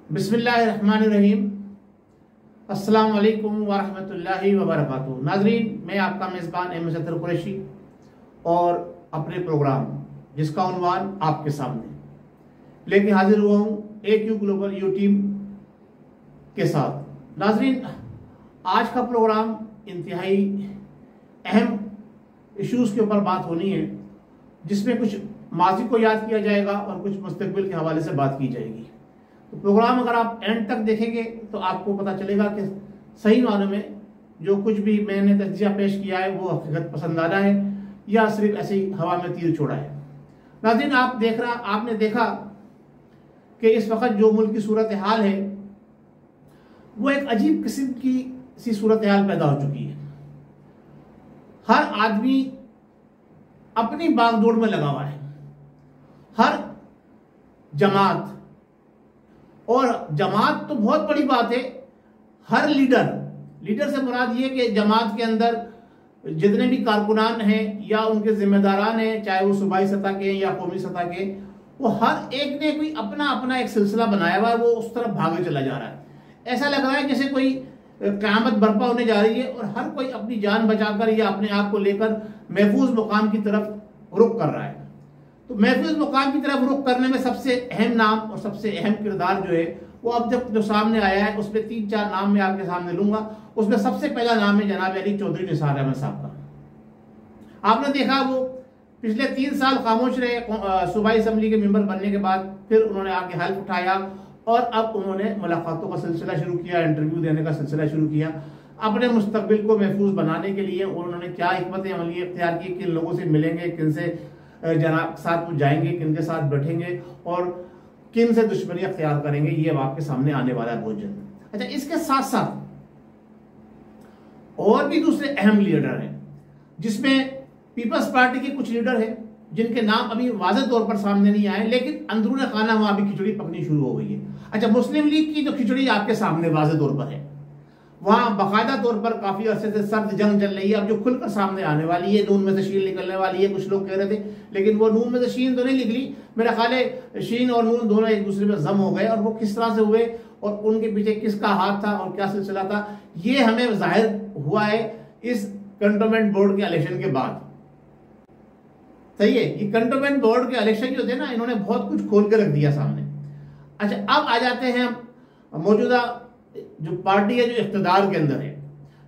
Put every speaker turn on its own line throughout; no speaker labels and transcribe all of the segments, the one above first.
बिस्मिल्लाहिर्रहमानिर्रहीम। अस्सलाम वालेकुम वरहमतुल्लाहि वबरकातुहू। नाज़रीन, मैं आपका मेज़बान अहमद सत्तर कुरैशी और अपने प्रोग्राम जिसका उन्वान आपके सामने लेके हाजिर हुआ हूँ AQ ग्लोबल यू टीम के साथ। नाज़रीन, आज का प्रोग्राम इंतहाई अहम इश्यूज़ के ऊपर बात होनी है, जिसमें कुछ माजी को याद किया जाएगा और कुछ मुस्तकबिल के हवाले से बात की जाएगी। तो प्रोग्राम अगर आप एंड तक देखेंगे तो आपको पता चलेगा कि सही मानों में जो कुछ भी मैंने तज्जिया पेश किया है वो हकीकत पसंदाना है या सिर्फ ऐसे ही हवा में तीर छोड़ा है। नाज़रीन, आपने देखा कि इस वक्त जो मुल्क की सूरत हाल है वो एक अजीब किस्म की सी सूरत हाल पैदा हो चुकी है। हर आदमी अपनी बागडोर में लगा हुआ है। हर जमात, और जमात तो बहुत बड़ी बात है, हर लीडर से मुराद ये कि जमात के अंदर जितने भी कारकुनान हैं या उनके जिम्मेदारान हैं, चाहे वो सूबाई सतह के या कौमी सतह के, वो हर एक ने कोई अपना अपना एक सिलसिला बनाया हुआ है, वो उस तरफ भागे चला जा रहा है। ऐसा लग रहा है जैसे कोई क़यामत बर्पा होने जा रही है और हर कोई अपनी जान बचाकर या अपने आप को लेकर महफूज मुकाम की तरफ रुख कर रहा है। तो महफूज मुकाम की तरफ रुख करने में सबसे अहम नाम और सबसे अहम किरदार जो है वो अब जो सामने आया है, उसमें 3-4 नाम मैं आपके सामने लूंगा। उसमें सबसे पहला नाम है जनाब अली चौधरी निसार अहमद साहब का। आपने देखा वो पिछले 3 साल खामोश रहे, सूबाई असम्बली के मेंबर बनने के बाद फिर उन्होंने आगे हल्फ उठाया और अब उन्होंने मुलाकातों का सिलसिला शुरू किया, इंटरव्यू देने का सिलसिला शुरू किया। अपने मुस्तकबिल को महफूज बनाने के लिए उन्होंने क्या हिकमत अमली इख्तियार की, किन लोगों से मिलेंगे, किन से जनाब साथ जाएंगे, किन के साथ बैठेंगे और किन से दुश्मनी अख्तियार करेंगे, ये अब आपके सामने आने वाला है बहुत जल्द। अच्छा, इसके साथ साथ और भी दूसरे अहम लीडर हैं, जिसमें पीपल्स पार्टी के कुछ लीडर हैं जिनके नाम अभी वाज़ेह तौर पर सामने नहीं आए, लेकिन अंदरूनी खाना वहां भी खिचड़ी पकनी शुरू हो गई है। अच्छा, मुस्लिम लीग की जो खिचड़ी आपके सामने वाज़ेह तौर पर है, वहां बाकायदा तौर पर काफी अरसे से सर्द जंग चल रही है, अब जो खुलकर सामने आने वाली है, नून में से शीन निकलने वाली है। कुछ लोग कह रहे थे, लेकिन वो नून में से शीन तो नहीं निकली। मेरा ख्याल है शीन और नून दोनों एक दूसरे में जम हो गए, और वो किस तरह से हुए और उनके पीछे किसका हाथ था और क्या सिलसिला था, ये हमें जाहिर हुआ है इस कंटोनमेंट बोर्ड के इलेक्शन के बाद। सही है, ये कंटोनमेंट बोर्ड के इलेक्शन जो थे ना, इन्होंने बहुत कुछ खोल के रख दिया सामने। अच्छा, अब आ जाते हैं मौजूदा जो पार्टी है जो इख्तिदार के अंदर है।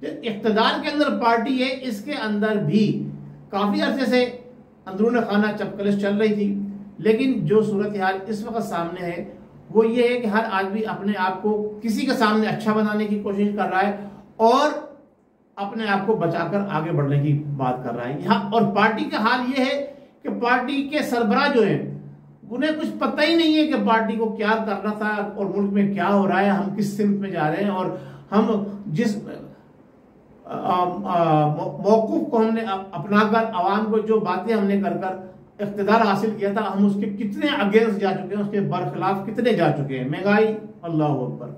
जो इख्तिदार के अंदर पार्टी है, इसके अंदर भी काफी अरसे से अंदरूनी खाना चपकलिश चल रही थी, लेकिन जो सूरत हाल इस वक्त सामने है वो ये है कि हर आदमी अपने आप को किसी के सामने अच्छा बनाने की कोशिश कर रहा है और अपने आप को बचाकर आगे बढ़ने की बात कर रहा है यहाँ। और पार्टी का हाल ये है कि पार्टी के सरबराह जो है उन्हें कुछ पता ही नहीं है कि पार्टी को क्या करना था और मुल्क में क्या हो रहा है, हम किस सिमत में जा रहे हैं, और हम जिस मौक़िफ़ को हमने अपनाकर आवाम को जो बातें हमने कर इख्तिदार हासिल किया था, हम उसके कितने अगेंस्ट जा चुके हैं, उसके बरखिलाफ कितने जा चुके हैं। महंगाई अल्लाह अकबर,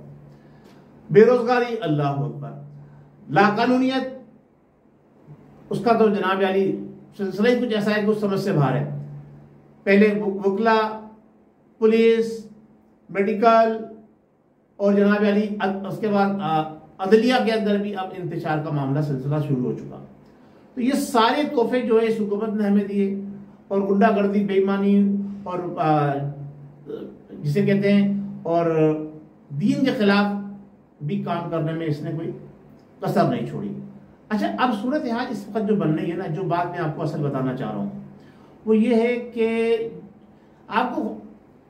बेरोजगारी अल्लाह अकबर, लाकानूनियत उसका तो जनाब अली सिलसिला ही कुछ ऐसा है कि उस समझ से बाहर है। पहले वकला, पुलिस, मेडिकल और जनाब अली उसके बाद अदलिया के अंदर भी अब इंतशार का मामला सिलसिला शुरू हो चुका। तो ये सारे तोहफे जो है इस हुकूमत ने हमें दिए, और गुंडागर्दी, बेईमानी और जिसे कहते हैं और दीन के खिलाफ भी काम करने में इसने कोई कसर नहीं छोड़ी। अच्छा, अब सूरत हाल इस वक्त जो बन रही है ना, जो बात मैं आपको असल बताना चाह रहा हूँ वो ये है कि आपको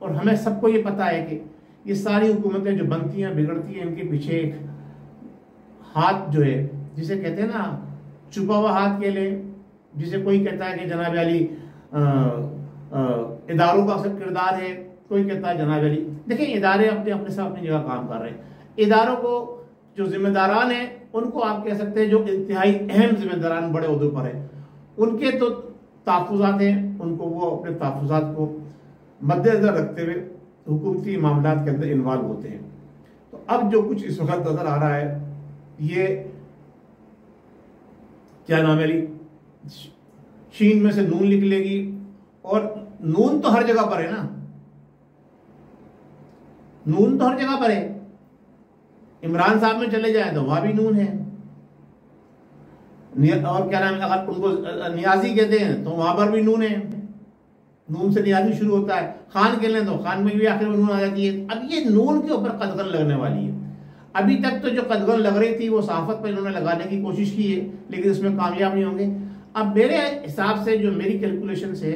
और हमें सबको ये पता है कि ये सारी हुकूमतें जो बनती हैं बिगड़ती हैं, इनके पीछे एक हाथ जो है, जिसे कहते हैं ना छुपा हुआ हाथ के लिए, जिसे कोई कहता है कि जनाब अली इदारों का सब किरदार है, कोई कहता है जनाब अली। देखिए इदारे अपने अपने सब अपनी जगह काम कर रहे हैं। इदारों को जो जिम्मेदारान हैं उनको आप कह सकते हैं जो इंतहाई अहम जिम्मेदारान बड़े ओहदों पर है, उनके तो तहफ़्फ़ुज़ात हैं, उनको वो अपने तहफ़्फ़ुज़ात को मद्देनजर रखते हुए हुकूमती मामलात के अंदर इन्वॉल्व होते हैं। तो अब जो कुछ इस वक्त नजर आ रहा है, ये क्या नाम है, शीन में से नून निकलेगी, और नून तो हर जगह पर है ना, नून तो हर जगह पर है। इमरान साहब में चले जाए तो वहां भी नून है, और क्या नाम है, अगर उनको नियाजी कहते हैं तो वहां पर भी नून है, नून से नियाजी शुरू होता है। खान कह लें तो खान में भी आखिर में नून आ जाती है। अब ये नून के ऊपर कदगन लगने वाली है। अभी तक तो जो कदगन लग रही थी वो सहाफत पर इन्होंने लगाने की कोशिश की है, लेकिन इसमें कामयाब नहीं होंगे। अब मेरे हिसाब से जो मेरी कैलकुलेशन है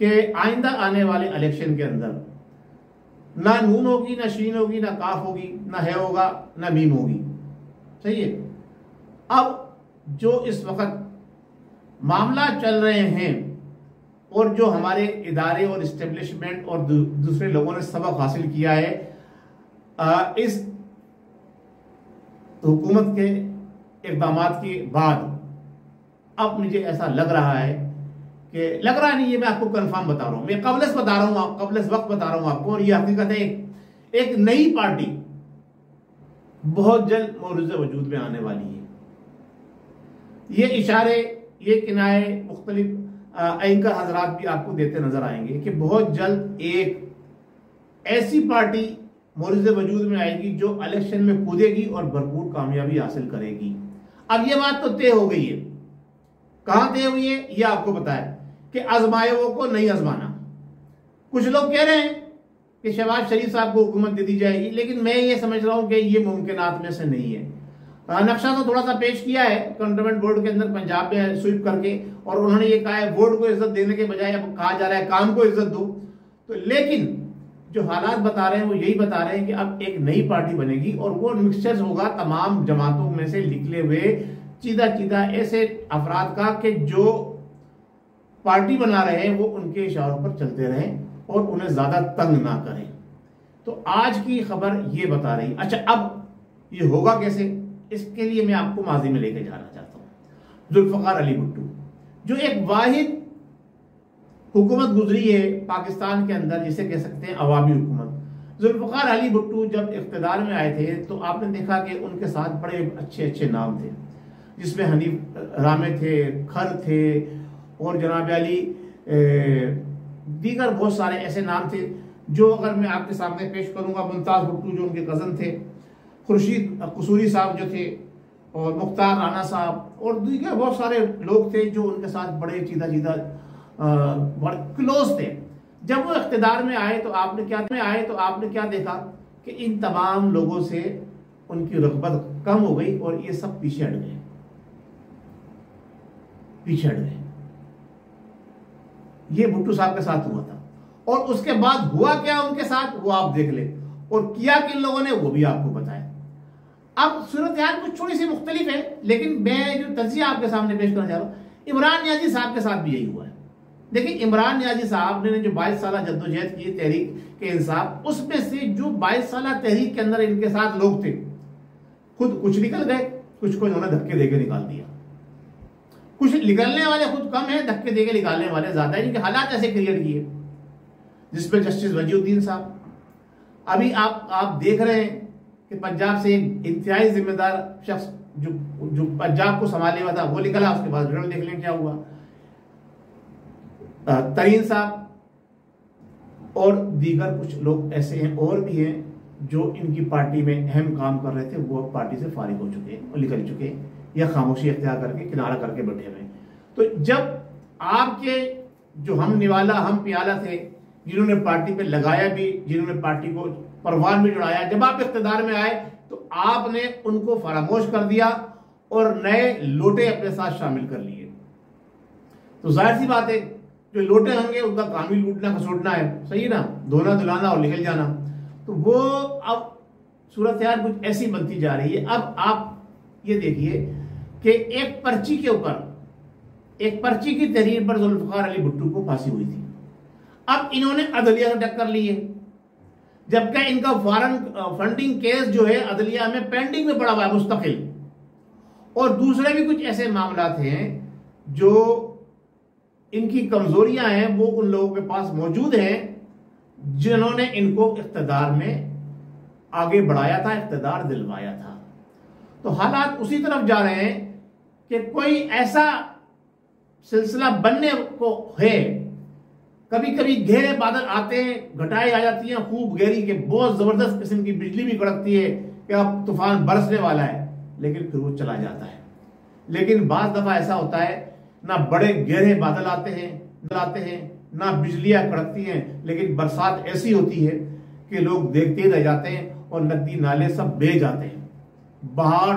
कि आइंदा आने वाले इलेक्शन के अंदर ना नून होगी, ना शीन होगी, ना काफ होगी, ना है होगा, ना मीम होगी। सही है। अब जो इस वक्त मामला चल रहे हैं और जो हमारे इदारे और इस्टेब्लिशमेंट और दूसरे लोगों ने सबक हासिल किया है इस हुकूमत के इक़दामात के बाद, अब मुझे ऐसा लग रहा है कि लग रहा नहीं है, मैं आपको कंफर्म बता रहा हूं, मैं कबलस बता रहा हूं, कबलस वक्त बता रहा हूं आपको, और ये हकीकत है, एक नई पार्टी बहुत जल्द मौरूज़ वजूद में आने वाली है। ये इशारे, ये किनाए मुख्तलिफ एंकर हजरात भी आपको देते नजर आएंगे कि बहुत जल्द एक ऐसी पार्टी मौरूज़ वजूद में आएगी जो इलेक्शन में कूदेगी और भरपूर कामयाबी हासिल करेगी। अब ये बात तो तय हो गई है। कहां तय हुई है ये आपको पता है कि आजमाए वो को नहीं आजमाना। कुछ लोग कह रहे हैं कि शहबाज शरीफ साहब को हुकूमत दे दी जाएगी, लेकिन मैं ये समझ रहा हूं कि ये मुमकिनात में से नहीं है। नक्शा तो थोड़ा सा पेश किया है कंटोनमेंट बोर्ड के अंदर पंजाब में स्वीप करके, और उन्होंने ये कहा है वोट को इज्जत देने के बजाय अब कहा जा रहा है काम को इज्जत दो। तो लेकिन जो हालात बता रहे हैं वो यही बता रहे हैं कि अब एक नई पार्टी बनेगी और वो मिक्सचर होगा तमाम जमातों में से निकले हुए चीदा चीदा ऐसे अफराद का कि जो पार्टी बना रहे हैं वो उनके इशारों पर चलते रहें और उन्हें ज्यादा तंग ना करें। तो आज की खबर ये बता रही। अच्छा, अब ये होगा कैसे, इसके लिए मैं आपको माजी में लेके जाना चाहता हूं। जुल्फकार अली भुट्टो जो एक वाहिद हुकूमत गुजरी है पाकिस्तान के अंदर, जिसे कह सकते हैं अवामी हुकूमत। जुल्फकार अली भुट्टो जब इख्तिदार में आए थे तो आपने देखा कि उनके साथ बड़े अच्छे अच्छे नाम थे, जिसमें हनीफ रामे थे, खर थे, और जनाब अली दीगर बहुत सारे ऐसे नाम थे जो अगर मैं आपके सामने पेश करूंगा। मुमताज भुट्टो जो उनके कज़न थे, खुर्शीद कसूरी साहब जो थे, और मुख्तार राना साहब, और दीगर बहुत सारे लोग थे जो उनके साथ बड़े चीदा चीदा बड़े क्लोज थे। जब वो इख्तिदार में आए तो आपने क्या देखा कि इन तमाम लोगों से उनकी रग़बत कम हो गई और ये सब पीछे हट गए। ये भुट्टो साहब के साथ हुआ था, और उसके बाद हुआ क्या उनके साथ वो आप देख ले, और किया किन लोगों ने वो भी आपको बताया। अब सूरत हाल कुछ थोड़ी सी मुख्तलिफ है, लेकिन मैं जो तज्जिया आपके सामने पेश करना चाह रहा हूं, इमरान नियाजी साहब के साथ भी यही हुआ है। देखिए, इमरान नियाजी साहब ने जो 22 साल जद्दोजहद की तहरीक के इंसाफ, उसमें से जो 22 साल तहरीक के अंदर इनके साथ लोग थे, खुद कुछ निकल गए, कुछ को इन्होंने धक्के देके निकाल दिया। कुछ निकलने वाले खुद कम है, धक्के देके निकालने वाले ज्यादा है। इनके हालात ऐसे क्रिएट किए, जिसपे जस्टिस वजीउद्दीन साहब, अभी आप देख रहे हैं कि पंजाब से एक इंतहाई जिम्मेदार शख्स जो पंजाब को संभाले हुआ था वो निकला, उसके बाद देख लें क्या हुआ। तरीन साहब और दीगर कुछ लोग ऐसे हैं और भी हैं जो इनकी पार्टी में अहम काम कर रहे थे, वो पार्टी से फारिग हो चुके हैं और निकल चुके हैं, या खामोशी अख्तियार करके किनारा करके बैठे हुए। तो जब आपके जो हम निवाला हम प्याला थे, जिन्होंने पार्टी पे लगाया भी, जिन्होंने पार्टी को परवान भी जुड़ाया, जब आप इख्तिदार में आए तो आपने उनको फरामोश कर दिया और नए लोटे अपने साथ शामिल कर लिए। तो जाहिर सी बात है, जो लोटे होंगे उनका काम ही लूटना खसोटना है, सही है ना, धोना धुलाना और निकल जाना। तो वो अब सूरत हाल कुछ ऐसी बनती जा रही है। अब आप ये देखिए कि एक पर्ची के ऊपर, एक पर्ची की तहरीर पर जुल्फकार अली भुट्टो को फांसी हुई थी। अब इन्होंने अदलिया से टक्कर ली है, जबकि इनका फॉरेन फंडिंग केस जो है अदलिया में पेंडिंग में पड़ा हुआ है मुस्तकिल। और दूसरे भी कुछ ऐसे मामला हैं जो इनकी कमजोरियां हैं वो उन लोगों के पास मौजूद हैं जिन्होंने इनको इख्तिदार में आगे बढ़ाया था, इख्तिदार दिलवाया था। तो हालात उसी तरफ जा रहे हैं कि कोई ऐसा सिलसिला बनने को है। कभी कभी घेरे बादल आते हैं, घटाएं आ जाती हैं खूब गहरी के, बहुत जबरदस्त किस्म की बिजली भी कड़कती है कि अब तूफान बरसने वाला है, लेकिन फिर वो चला जाता है। लेकिन बाज दफा ऐसा होता है ना बड़े गहरे बादल आते हैं ना बिजलियां कड़कती हैं, लेकिन बरसात ऐसी होती है कि लोग देखते रह जाते हैं और नदी नाले सब बह जाते हैं। बाहर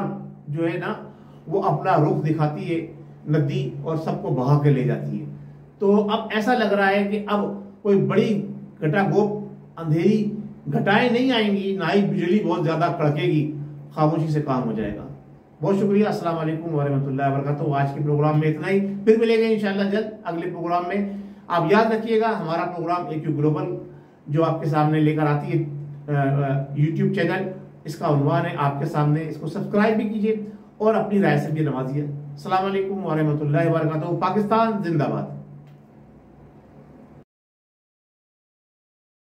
जो है ना वो अपना रुख दिखाती है नदी और सबको बहा के ले जाती है। तो अब ऐसा लग रहा है कि अब कोई बड़ी घटाघोप अंधेरी घटाएं नहीं आएंगी, ना ही बिजली बहुत ज्यादा कड़केगी, खामोशी से काम हो जाएगा। बहुत शुक्रिया। अस्सलाम वालेकुम वरहमतुल्लाहि वबरकातुहू। आज के प्रोग्राम में इतना ही, फिर मिलेंगे इंशाल्लाह जल्द अगले प्रोग्राम में। आप याद रखिएगा हमारा प्रोग्राम AQ ग्लोबल जो आपके सामने लेकर आती है यूट्यूब चैनल, इसका उन्वान है आपके सामने, इसको सब्सक्राइब भी कीजिए और अपनी राय से भी नवाजिए। अस्सलाम वालेकुम वरहमतुल्लाहि वबरकातुहू। पाकिस्तान जिंदाबाद।